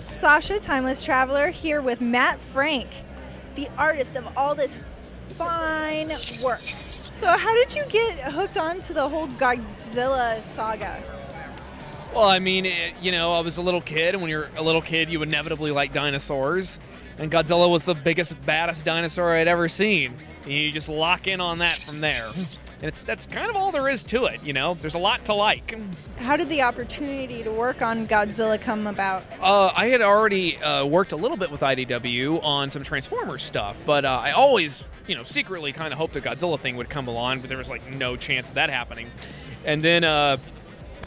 Sasha, Timeless Traveler, here with Matt Frank, the artist of all this fine work. So how did you get hooked onto the whole Godzilla saga? Well, I mean, I was a little kid, and when you're a little kid, you inevitably like dinosaurs. And Godzilla was the biggest, baddest dinosaur I'd ever seen. And you just lock in on that from there. And that's kind of all there is to it, There's a lot to like. How did the opportunity to work on Godzilla come about? I had already worked a little bit with IDW on some Transformers stuff, but I always, secretly kind of hoped a Godzilla thing would come along, but there was like no chance of that happening. And then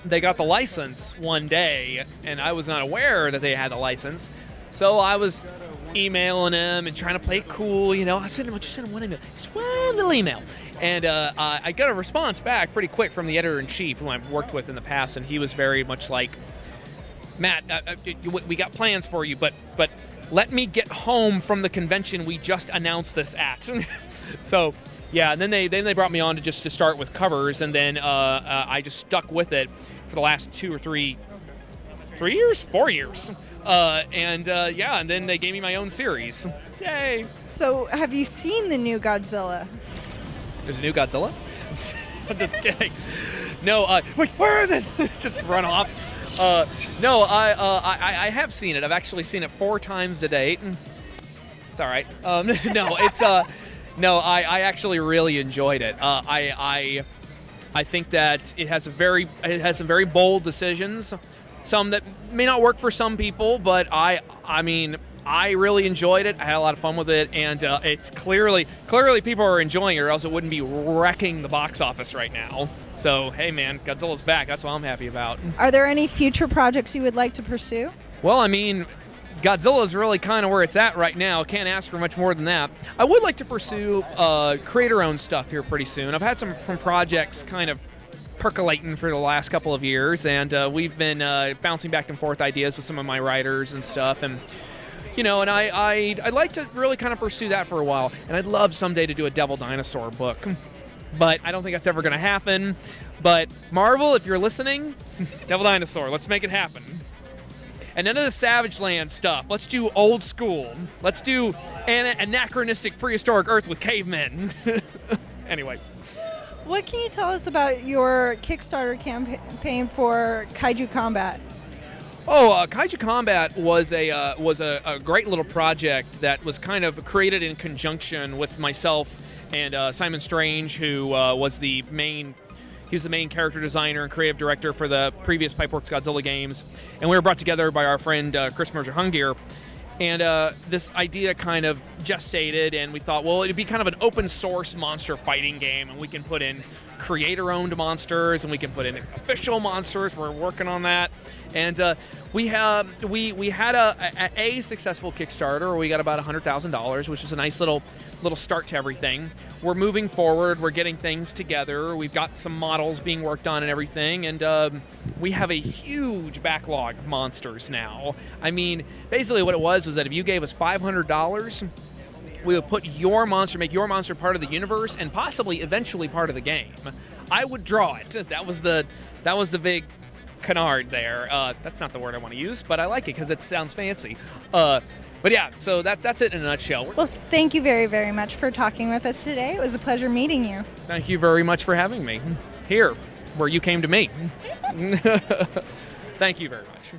they got the license one day, and I was not aware that they had the license. So I was emailing them and trying to play it cool, I just sent them one email, just one little email. And I got a response back pretty quick from the editor-in-chief, who I've worked with in the past, and he was very much like, Matt, we got plans for you, but let me get home from the convention we just announced this at. So, yeah, and then they brought me on to start with covers, and then I just stuck with it for the last 4 years. And then they gave me my own series. Yay! So, have you seen the new Godzilla? There's a new Godzilla? I'm just kidding. No, wait, where is it? Just run off. No, I have seen it. I've actually seen it 4 times to date. It's all right. No, it's no, I actually really enjoyed it. I think that it has some very bold decisions. Some that may not work for some people, but I mean, I really enjoyed it. I had a lot of fun with it, and it's clearly people are enjoying it, or else it wouldn't be wrecking the box office right now. So, hey man, Godzilla's back. That's what I'm happy about. Are there any future projects you would like to pursue? Well, I mean, Godzilla's really kind of where it's at right now. Can't ask for much more than that. I would like to pursue creator-owned stuff here pretty soon. I've had some projects kind of percolating for the last couple of years, and we've been bouncing back and forth ideas with some of my writers and stuff, and and I'd like to really kind of pursue that for a while, and I'd love someday to do a Devil Dinosaur book, but I don't think that's ever going to happen. But Marvel, if you're listening, Devil Dinosaur, let's make it happen. And none of the Savage Land stuff. Let's do old school. Let's do anachronistic prehistoric Earth with cavemen. Anyway. What can you tell us about your Kickstarter campaign for Kaiju Combat? Oh, Kaiju Combat was a great little project that was kind of created in conjunction with myself and Simon Strange, who was the main character designer and creative director for the previous Pipeworks Godzilla games, and we were brought together by our friend Chris Merger-Hungier. And this idea kind of gestated, and we thought, well, it'd be kind of an open source monster fighting game, and we can put in creator-owned monsters, and we can put in official monsters. We're working on that, and we had a successful Kickstarter where we got about $100,000, which was a nice little start to everything. We're moving forward. We're getting things together. We've got some models being worked on and everything, and we have a huge backlog of monsters now. I mean, basically what it was that if you gave us $500, we would put your monster, make your monster part of the universe, and possibly eventually part of the game. I would draw it. That was the big canard there. That's not the word I want to use, but I like it because it sounds fancy. But yeah, so that's it in a nutshell. Well, thank you very, very much for talking with us today. It was a pleasure meeting you. Thank you very much for having me here, where you came to me. Thank you very much.